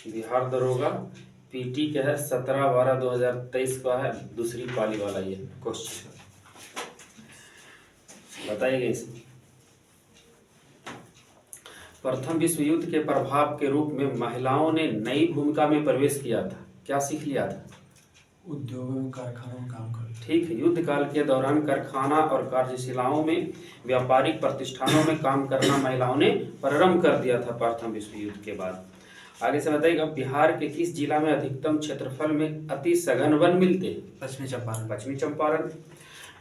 बिहार दरोगा पीटी का है 17/12/2023 का है, दूसरी पाली वाला ये क्वेश्चन बताइएगा इसे। प्रथम विश्व युद्ध के प्रभाव के रूप में महिलाओं ने नई भूमिका में प्रवेश किया था, क्या सीख लिया था? उद्योगों में, कारखानों में काम कर। ठीक है, युद्ध काल के दौरान कारखाना और कार्यशालाओं में, व्यापारिक प्रतिष्ठानों में काम करना महिलाओं ने प्रारंभ कर दिया था प्रथम विश्व युद्ध के बाद। आगे से बताइएगा, बिहार के किस जिला में अधिकतम क्षेत्रफल में अति सघन वन मिलते हैं? पश्चिमी चंपारण। पश्चिमी चंपारण।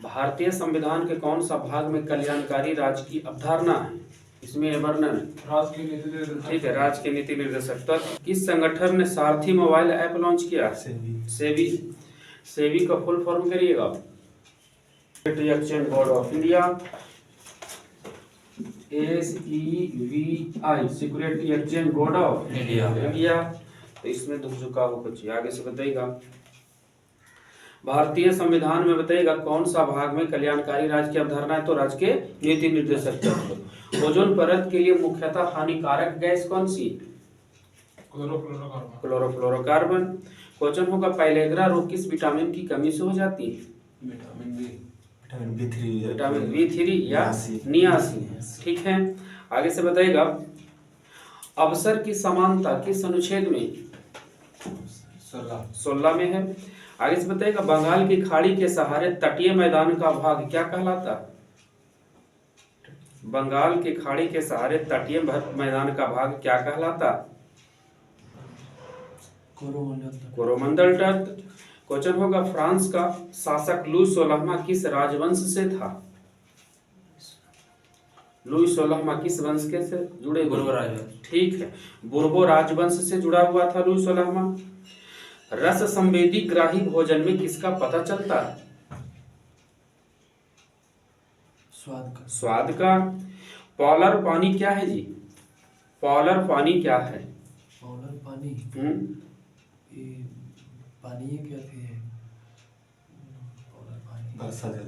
भारतीय संविधान के कौन सा भाग में कल्याणकारी राज्य की अवधारणा है? इसमें वर्णन राज्य के नीति निर्देशक। ठीक है, राज्य के नीति निर्देशक तत्व। किस संगठन ने सारथी मोबाइल ऐप लॉन्च किया? सेबी। सेबी का फुल फॉर्म करिएगा, security exchange board of India, SEBI, security exchange board of India. तो इसमें दुख झुकाव कुछ आगे से बताइएगा। भारतीय संविधान में बताइएगा कौन सा भाग में कल्याणकारी राज्य की अवधारणा है? तो राज्य के नीति निर्देशक तत्व। ओजोन परत के लिए मुख्यतः हानिकारक गैस कौन सी? क्लोरोफ्लोरोकार्बन। क्वेश्चन होगा, पाइलेग्रा रोग किस विटामिन की कमी से हो जाती है? विटामिन B3 या नियासिन। ठीक है, आगे से बताइएगा, अवसर की समानता किस अनुच्छेद में? 16 में है। आगे से बताइएगा, बंगाल की खाड़ी के सहारे तटीय मैदान का भाग क्या कहलाता? बंगाल की खाड़ी के सहारे तटीय मैदान का भाग क्या कहलाता? कोरोमंडल तट। क्वेश्चन होगा, फ्रांस का शासक लुई 16वां किस राजवंश से था? लुई 16वां किस वंश के से जुड़े? बुर्बो राजवंश। ठीक है, बुर्बो राजवंश से जुड़ा हुआ था लुई 16वां। रस संवेदी ग्राही भोजन में किसका पता चलता है? स्वाद का। पॉलर पानी क्या है जी? पॉलर पानी क्या है? पॉलर पानी पानी क्या थी?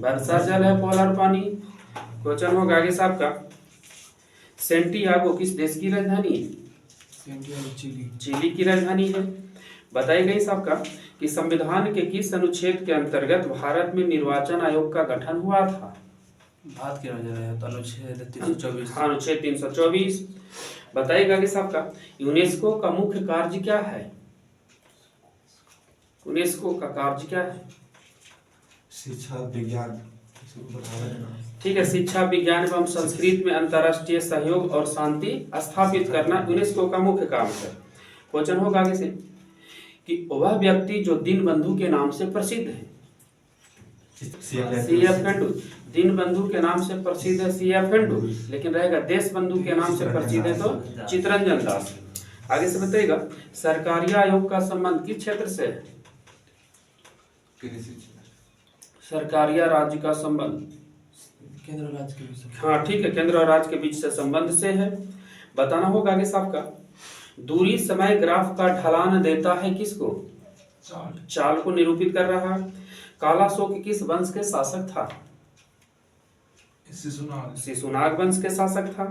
वर्षा जल है पॉलर पानी। क्वेश्चन होगा आगे साहब का, सेंटियागो किस देश की राजधानी है? चिली की राजधानी है। बताई गई साहब का कि संविधान के किस अनुच्छेद के अंतर्गत भारत में निर्वाचन आयोग का गठन हुआ था? बात की अनुच्छेद 324। अनुच्छेद 324। बताइएगा कि साहब का, यूनेस्को का मुख्य कार्य क्या है? यूनेस्को का कार्य क्या है? शिक्षा विज्ञान। ठीक है, शिक्षा विज्ञान एवं संस्कृति में अंतर्राष्ट्रीय सहयोग और शांति स्थापित करना यूनेस्को का मुख्य काम है। क्वेश्चन होगा आगे से कि वह व्यक्ति जो दीनबंधु के नाम से प्रसिद्ध है? CF खंडू। दीनबंधु के नाम से प्रसिद्ध है CF खंडू, लेकिन रहेगा देश बंधु के नाम से प्रसिद्ध है तो चित्तरंजन दास। आगे से बताइएगा, सरकारी आयोग का संबंध किस क्षेत्र से है? सरकारी राज्य का संबंध केंद्र राज्य के बीच। हाँ ठीक है, केंद्र और राज्य के बीच से संबंध से है। बताना होगा आगे साहब का, दूरी समय ग्राफ का ढलान देता है किसको? चाल को निरूपित कर रहा है। काला शोक किस वंश के शासक था? शिशुनाग वंश के शासक था।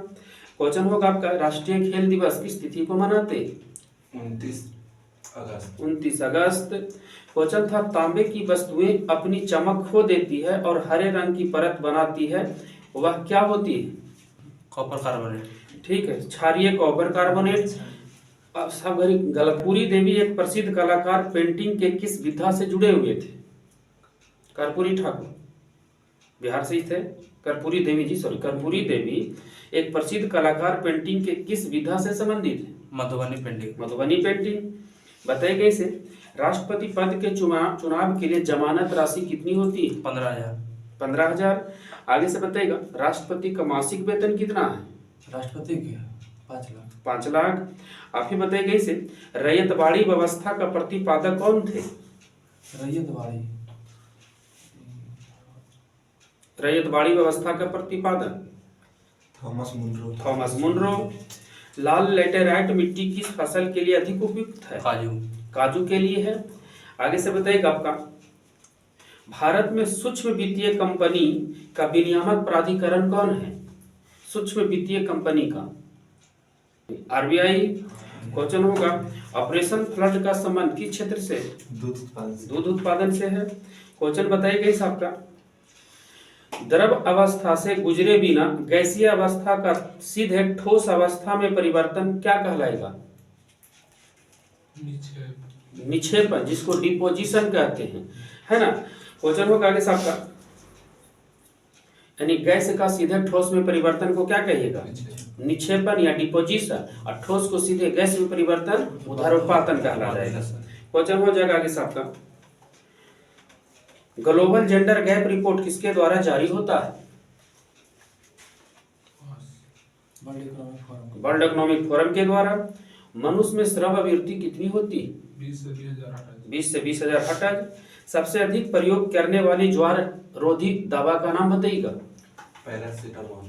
क्वेश्चन होगा आपका, राष्ट्रीय खेल दिवस किस तिथि को मनाते? 29 अगस्त। क्वेश्चन था, तांबे की वस्तुएं अपनी चमक खो देती है और हरे रंग की परत बनाती है, वह क्या होती है? Copper carbonate. ठीक है, क्षारीय कॉपर कार्बोनेट। अब सब कर्पूरी देवी एक प्रसिद्ध कलाकार, पेंटिंग के किस विधा से जुड़े हुए थे? कर्पूरी ठाकुर बिहार से ही थे। कर्पूरी देवी एक प्रसिद्ध कलाकार, पेंटिंग के किस विधा से संबंधित है? मधुबनी पेंटिंग। बताई गई से राष्ट्रपति पद के चुनाव के लिए जमानत राशि कितनी होती है? 15,000। आगे से बताइएगा, राष्ट्रपति का मासिक वेतन कितना है? राष्ट्रपति के 5 लाख। आप ही बताई गई से रैयतवाड़ी व्यवस्था का प्रतिपादक कौन थे? रैयतवाड़ी व्यवस्था का प्रतिपादक थॉमस मुनरो। लाल लेटेराइट मिट्टी किस फसल के लिए अधिक उपयुक्त है? काजू के लिए है। आगे से बताइएगा आपका, भारत में सूक्ष्म वित्तीय कंपनी का विनियामक प्राधिकरण कौन है? सूक्ष्म वित्तीय कंपनी का RBI, क्वेश्चन होगा ऑपरेशन फ्लड का संबंध किस क्षेत्र से? दूध उत्पादन से। दूध उत्पादन से है। क्वेश्चन बताइए इस आपका द्रव अवस्था से गुजरे बिना गैसीय अवस्था का सीधे ठोस अवस्था में परिवर्तन क्या कहलाएगा? निक्षेपण, जिसको डिपोजिशन कहते हैं, है ना। क्वेश्चन होगा आगे आपका यानी गैस का सीधे ठोस में परिवर्तन को क्या कहिएगा? निक्षेपण या डिपोजिशन, और ठोस को सीधे गैस में परिवर्तन ऊर्ध्वपातन कहला जाएगा। क्वेश्चन हो जाएगा आगे आपका ग्लोबल जेंडर गैप रिपोर्ट किसके द्वारा जारी होता है? वर्ल्ड इकोनॉमिक फोरम के द्वारा। मनुष्य में श्रव आवृत्ति कितनी होती है? 20 से 20,000 हर्ट्ज। सबसे अधिक प्रयोग करने वाली ज्वार रोधी दवा का नाम बताइएगा?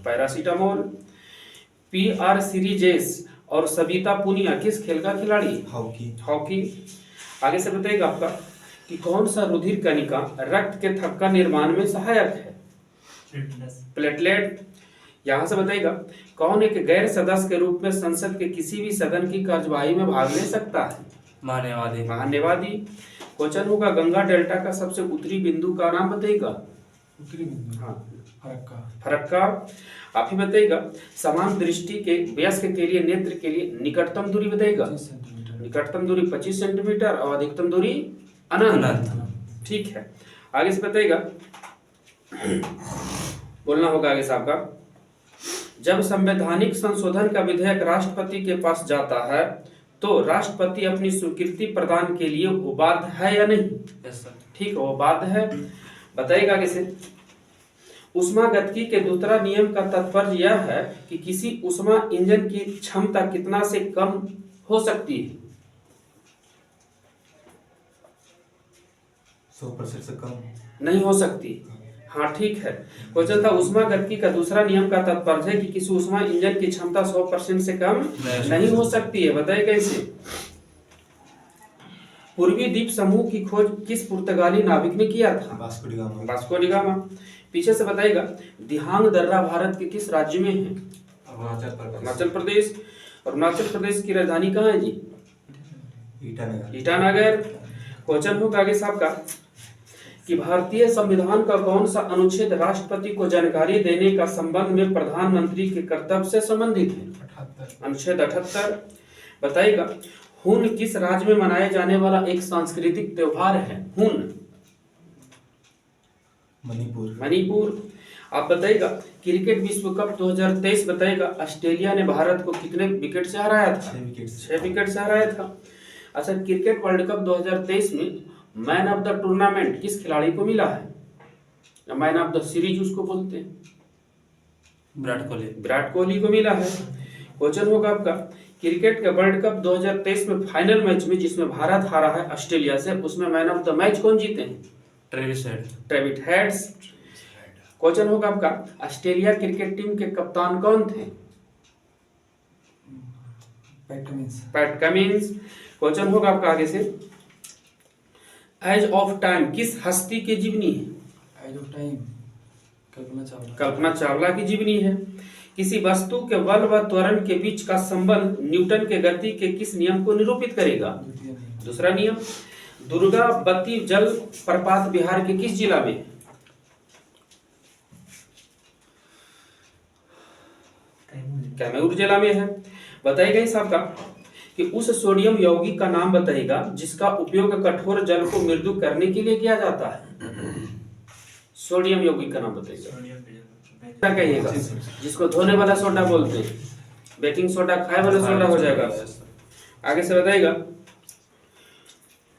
पैरासीटामोल। PR सीरीजेस और सविता पुनिया किस खेल का खिलाड़ी? हॉकी। आगे से बताइएगा आपका कि कौन सा रुधिर कणिका रक्त के थक्का निर्माण में सहायक है? प्लेटलेट। यहाँ से बताइएगा कौन एक गैर सदस्य के रूप में संसद के किसी भी सदन की कार्यवाही में भाग ले सकता है? महान्यवादी। क्वेश्चन होगा गंगा डेल्टा का सबसे उत्तरी बिंदु का नाम बताइएगा? उत्तरी बिंदु, हाँ, फरक्का। आप ही बताइएगा समान दृष्टि के वयस्क के लिए नेत्र के लिए निकटतम दूरी बताइएगा? 25 सेंटीमीटर। निकटतम दूरी 25 सेंटीमीटर और अधिकतम दूरी अनंत। ठीक है, आगे से बताइएगा बोलना होगा आगे से आपका जब संवैधानिक संशोधन का विधेयक राष्ट्रपति के पास जाता है तो राष्ट्रपति अपनी स्वीकृति प्रदान के लिए वो बाध्य है या नहीं? ठीक है, वो बाध्य है। बताइएगा कैसे? ऊष्मागतिकी के दूसरा नियम का तात्पर्य यह है कि किसी ऊष्मा इंजन की क्षमता कितना से कम हो सकती है? 100% से कम नहीं हो सकती। हाँ ठीक है। क्वेश्चन था ऊष्मागतिकी का दूसरा नियम का तात्पर्य है कि किसी ऊष्मा इंजन की क्षमता 100% से कम नहीं हो सकती है। बताइए कैसे? पूर्वी द्वीप समूह की खोज किस पुर्तगाली नाविक ने किया था? Vasco D gamma. पीछे से बताइएगा दिहांग दर्रा भारत के किस राज्य में है? अरुणाचल प्रदेश। अरुणाचल प्रदेश की राजधानी कहाँ है जी? ईटानगर। क्वेश्चन होगा आगे साहब का कि भारतीय संविधान का कौन सा अनुच्छेद राष्ट्रपति को जानकारी देने का संबंध में प्रधानमंत्री के कर्तव्य से संबंधित है? अनुच्छेद 78। बताइएगा हुन किस राज्य में मनाया जाने वाला एक सांस्कृतिक त्योहार है? हुन मणिपुर। आप बताइएगा क्रिकेट विश्व कप 2023 बताइएगा ऑस्ट्रेलिया ने भारत को कितने विकेट से हराया था? 6 विकेट से हराया था। अच्छा, क्रिकेट वर्ल्ड कप 2023 में मैन ऑफ द टूर्नामेंट किस खिलाड़ी को मिला है? मैन ऑफ द सीरीज उसको बोलते हैं, विराट कोहली को मिला है। क्वेश्चन होगा आपका क्रिकेट के वर्ल्ड कप 2023 में फाइनल मैच में जिसमें भारत हारा है ऑस्ट्रेलिया से, उसमें मैन ऑफ द मैच कौन जीते हैं? Travis heads. क्वेश्चन होगा आपका ऑस्ट्रेलिया क्रिकेट टीम के कप्तान कौन थे? PAT Cummins. क्वेश्चन होगा आपका आगे से एज ऑफ टाइम किस हस्ती की जीवनी है? As of time Kalpana Chawla की जीवनी है। किसी वस्तु के बल व त्वरण के बीच का संबंध न्यूटन के गति के किस नियम को निरूपित करेगा? दूसरा नियम। दुर्गावती जल प्रपात बिहार के किस जिला में? कैमूर जिला में है। बताइएगा इस आपका कि उस सोडियम यौगिक का नाम बताइएगा जिसका उपयोग कठोर जल को मृदु करने के लिए किया जाता है। सोडियम यौगिक का नाम बताइएगा। क्या कहिएगा? जिसको धोने वाला सोडा बोलते हैं। बेकिंग सोडा खाए वाला सोडा हो जाएगा। आगे से बताइएगा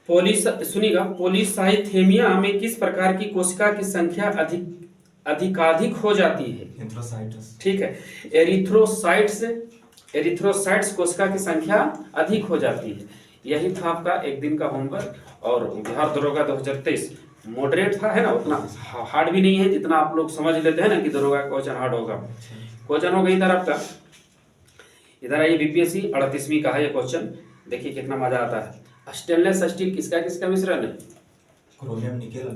सुनिएगा पॉलीसाइथेमिया में किस प्रकार की कोशिका की संख्या अधिकाधिक हो जाती है? ठीक है, एरिथ्रोसाइट्स कोशिका की संख्या अधिक हो जाती है। यही था आपका एक दिन का होमवर्क। और बिहार दरोगा 2023 मॉडरेट था, है ना, उतना हार्ड भी नहीं है जितना आप लोग समझ लेते हैं ना कि दरोगा का क्वेश्चन हार्ड होगा। क्वेश्चन होगा इधर आपका, इधर आइए बीपीएससी 38वीं का है ये क्वेश्चन। देखिए कितना मजा आता है। स्टेनलेस स्टील किसका मिश्रण है? क्रोमियम निकेल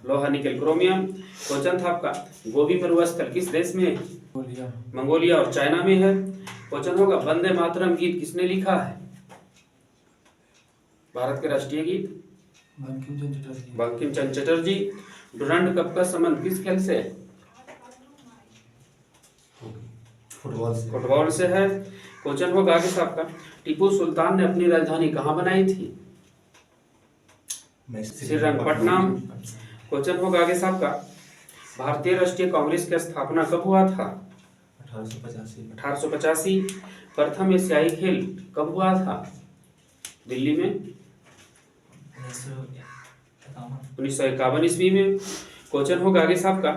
लोहा निकेल क्रोमियम। क्वेश्चन था आपका गोबी मरुस्थल किस देश में है? मंगोलिया और चाइना में है। क्वेश्चन होगा वंदे मातरम गीत किसने लिखा है? भारत के राष्ट्रीय गीत बंकिम चंद्र चटर्जी। बंकिम चंद्र चटर्जी। डुरंड कप का संबंध किस खेल से है? फुटबॉल से। फुटबॉल से है। क्वेश्चन होगा आगे साहब का, टीपू सुल्तान ने अपनी राजधानी कहाँ बनाई थी? श्रीरंगपट्टनम। क्वेश्चन होगा आगे साहब का, भारतीय राष्ट्रीय कांग्रेस की स्थापना कब हुआ था? 1885। 1885। प्रथम एशियाई खेल कब हुआ था? दिल्ली में 1951 ईस्वी में। क्वेश्चन होगा आगे साहब का,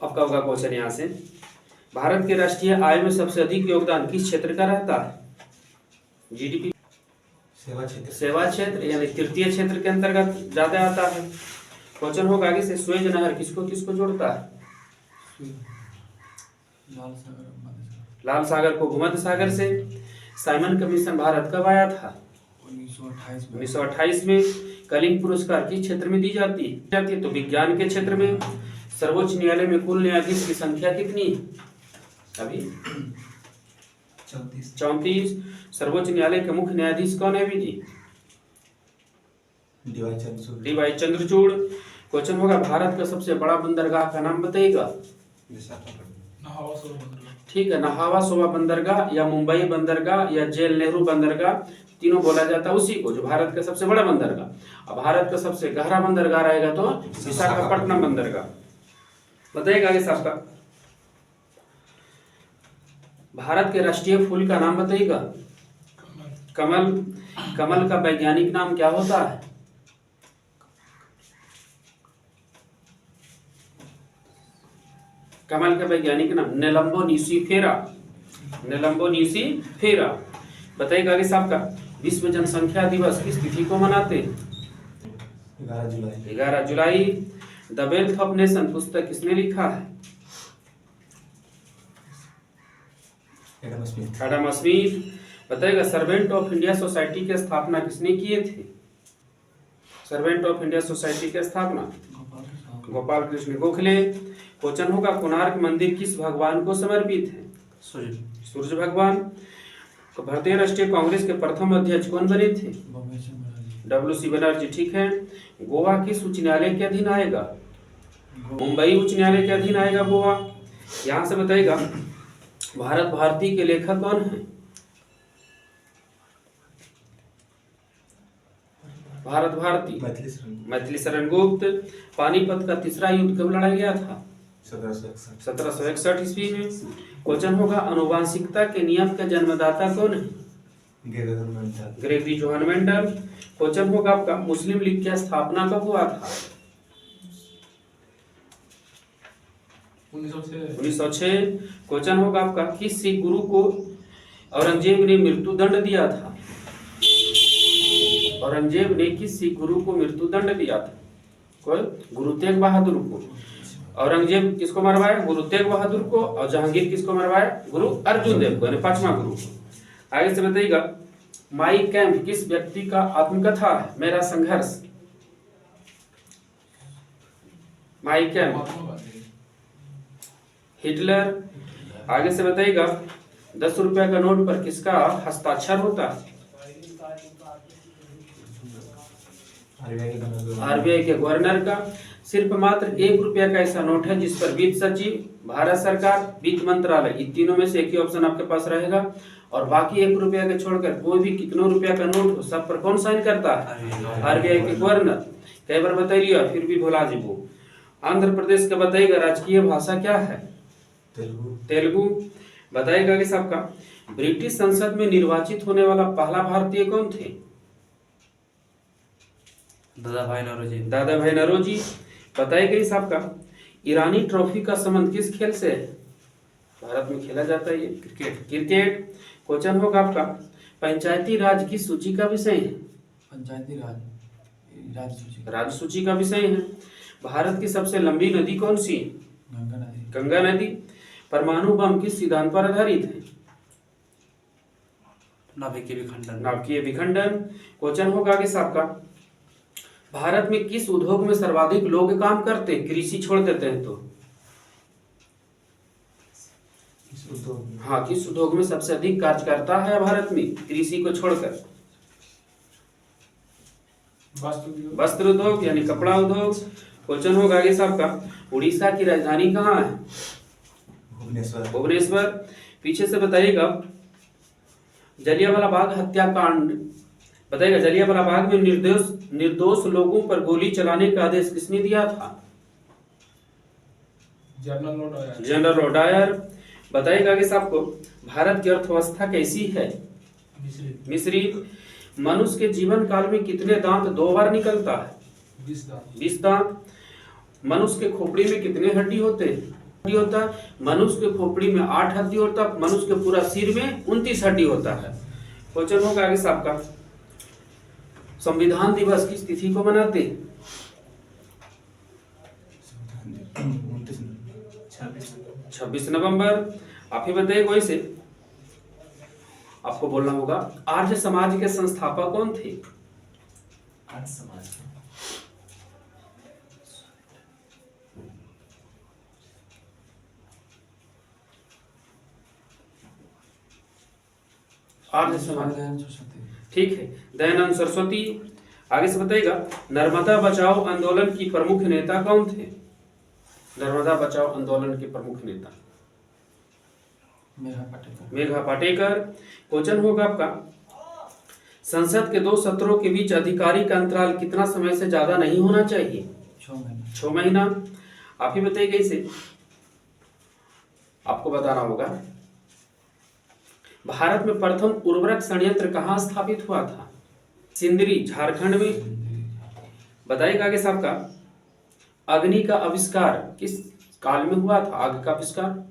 आपका होगा क्वेश्चन यहाँ से, भारत के राष्ट्रीय आय में सबसे अधिक योगदान किस क्षेत्र का रहता है? जीडीपी। सेवा क्षेत्र। सेवा क्षेत्र यानी तृतीय क्षेत्र के अंतर्गत ज्यादा आता है। क्वेश्चन होगा आगे से, स्वेज नहर किसको किसको जोड़ता है? लाल सागर महासागर। लाल सागर को भूमध्य सागर से। साइमन कमीशन भारत कब आया था? 1928 में। 1928 में। कलिंग पुरस्कार किस क्षेत्र में दी जाती है? तो विज्ञान के क्षेत्र में। सर्वोच्च न्यायालय में कुल न्यायाधीश की संख्या कितनी है अभी? 34। सर्वोच्च न्यायालय के मुख्य न्यायाधीश कौन है अभी जी? D Y Chandrachud. क्वेश्चन होगा, भारत का सबसे बड़ा बंदरगाह का नाम बताइएगा। ठीक है, नहावा सोवा बंदरगाह या मुंबई बंदरगाह या जेल नेहरू बंदरगाह, तीनों बोला जाता है उसी को, जो भारत का सबसे बड़ा बंदरगाह। अब भारत का सबसे गहरा बंदरगाह रहेगा तो विशाखापट्टनम बंदरगाह। बताइएगा आगे साहब का, भारत के राष्ट्रीय फूल का नाम बताइएगा। कमल। कमल का वैज्ञानिक नाम क्या होता है? कमल का वैज्ञानिक नाम नेलम्बो न्यूसीफेरा। नेलम्बो न्यूसीफेरा। बताइएगा आगे साहब का, विश्व जनसंख्या दिवस किस तिथि को मनाते हैं? 11 जुलाई। 11 जुलाई। द वेल्थ ऑफ नेशन पुस्तक किसने लिखा है? Adam Smith. बताइएगा, सर्वेंट ऑफ इंडिया सोसाइटी की स्थापना किसने किए थे? सर्वेंट ऑफ इंडिया सोसाइटी की स्थापना गोपाल कृष्ण गोखले। क्वेश्चन होगा, कोणार्क मंदिर किस भगवान को समर्पित है? सूर्य भगवान। भारतीय राष्ट्रीय कांग्रेस के प्रथम अध्यक्ष कौन बने थे? डब्ल्यू.सी. बनर्जी। ठीक है। गोवा किस उच्च न्यायालय के अधीन आएगा? मुंबई उच्च न्यायालय के अधीन आएगा गोवा। यहाँ से बताइएगा, भारत भारती के लेखक कौन है? भारत भारती मैथिली शरण गुप्त। पानीपत का तीसरा युद्ध कब लड़ा गया था? 1761 ईस्वी में। क्वेश्चन होगा, आनुवांशिकता के नियम का जन्मदाता कौन है? Gregory Johan Mendel. क्वेश्चन होगा आपका, मुस्लिम लीग की स्थापना कब हुआ था? 1906। क्वेश्चन होगा आपका, किस सिख गुरु को औरंगजेब ने मृत्यु दंड दिया था? औरंगजेब ने किस सिख गुरु को मृत्यु दंड दिया था? कोई गुरु तेग बहादुर को। औरंगजेब किसको मरवाया? गुरु तेग बहादुर को। और जहांगीर किसको मरवाया? गुरु अर्जुन देव को, यानी पांचवा गुरु को। आगे से बताइएगा, माई कैंप किस व्यक्ति का आत्मकथा है? मेरा संघर्ष। माई कैंप हिटलर। आगे से बताइएगा, 10 रुपया का नोट पर किसका हस्ताक्षर होता है? आरबीआई के गवर्नर का। सिर्फ मात्र 1 रुपया का ऐसा नोट है जिस पर वित्त सचिव, भारत सरकार, वित्त मंत्रालय, इन तीनों में से एक ही ऑप्शन आपके पास रहेगा। और बाकी 1 रुपया के छोड़कर कोई भी कितनों रुपया का नोट हो, सब पर कौन साइन करता है? आरबीआई के गवर्नर। कई बार बता लिया फिर भी भुला जीबो। आंध्र प्रदेश का बताइएगा, राजकीय भाषा क्या है? तेलुगु। बताइएगा कि सबका, ब्रिटिश संसद में निर्वाचित होने वाला पहला भारतीय कौन थे? दादा भाई नौरोजी। बताइएगा इस सबका, ईरानी ट्रॉफी का संबंध किस खेल से है? भारत में खेला जाता है ये क्रिकेट। क्वेश्चन होगा आपका, पंचायती राज की सूची का विषय है? पंचायती राज सूची का विषय है। भारत की सबसे लंबी नदी कौन सी? गंगा नदी। परमाणु बम किस सिद्धांत पर आधारित है? नाभिकीय विखंडन। क्वेश्चन होगा कि आपका, भारत में किस उद्योग में सर्वाधिक लोग काम करते हैं? कृषि छोड़ देते हैं तो हाँ, किस उद्योग में सबसे अधिक कार्यकर्ता है भारत में कृषि को छोड़कर? वस्त्र उद्योग यानी कपड़ा उद्योग। क्वेश्चन होगा आगे साहब का, उड़ीसा की राजधानी कहाँ है? भुवनेश्वर। भुवनेश्वर। पीछे से बताइएगा, जलियांवाला बाग हत्याकांड, बताइएगा जलियांवाला बाग में निर्दोष लोगों पर गोली चलाने का आदेश किसने दिया था? General O'Dwyer. बताइएगा आगे साहब को, भारत की अर्थव्यवस्था कैसी है? मिश्रित। मनुष्य के जीवन काल में कितने दांत 2 बार निकलता है? 20 दांत। मनुष्य के खोपड़ी में कितने हड्डी होते हैं? होता है मनुष्य के खोपड़ी में 8 हड्डी होता है, मनुष्य के पूरा सिर में 29 हड्डी होता है। क्वेश्चन होगा आगे साहब का, संविधान दिवस किस तिथि को मनाते हैं? 26 नवंबर। आप ही बताइए, कोई से आपको बोलना होगा, आर्य समाज के संस्थापक कौन थे? आर्य समाज। आर्य समाज, दयानंद सरस्वती। ठीक है, दयानंद सरस्वती। आगे से बताइएगा, नर्मदा बचाओ आंदोलन की प्रमुख नेता कौन थे? नर्मदा बचाओ आंदोलन के प्रमुख नेता मेघा पाटेकर। क्वेश्चन होगा आपका, संसद के 2 सत्रों के बीच अधिकारी का अंतराल कितना समय से ज्यादा नहीं होना चाहिए? 6 महीना। आप ही बताइए, इसे आपको बताना होगा, भारत में प्रथम उर्वरक संयंत्र कहाँ स्थापित हुआ था? सिंदरी, झारखंड में। बताइएगा आगे साहब का, अग्नि का आविष्कार किस काल में हुआ था? आग का आविष्कार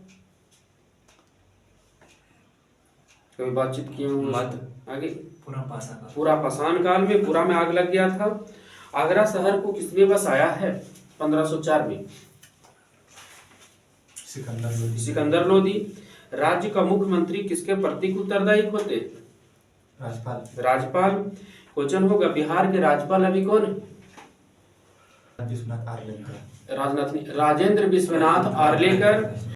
कभी बातचीत किए होंगे आगे? पूरा पाषाण काल में, पूरा में आग लग गया था। आगरा शहर को किसने बसाया है 1504 में? सिकंदर लोदी। राज्य का मुख्यमंत्री किसके प्रतीक उत्तरदायी होते हैं? राजपाल। क्वेश्चन होगा, बिहार के राज्यपाल अभी कौन है? राजेंद्र विश्वनाथ आर्लेकर।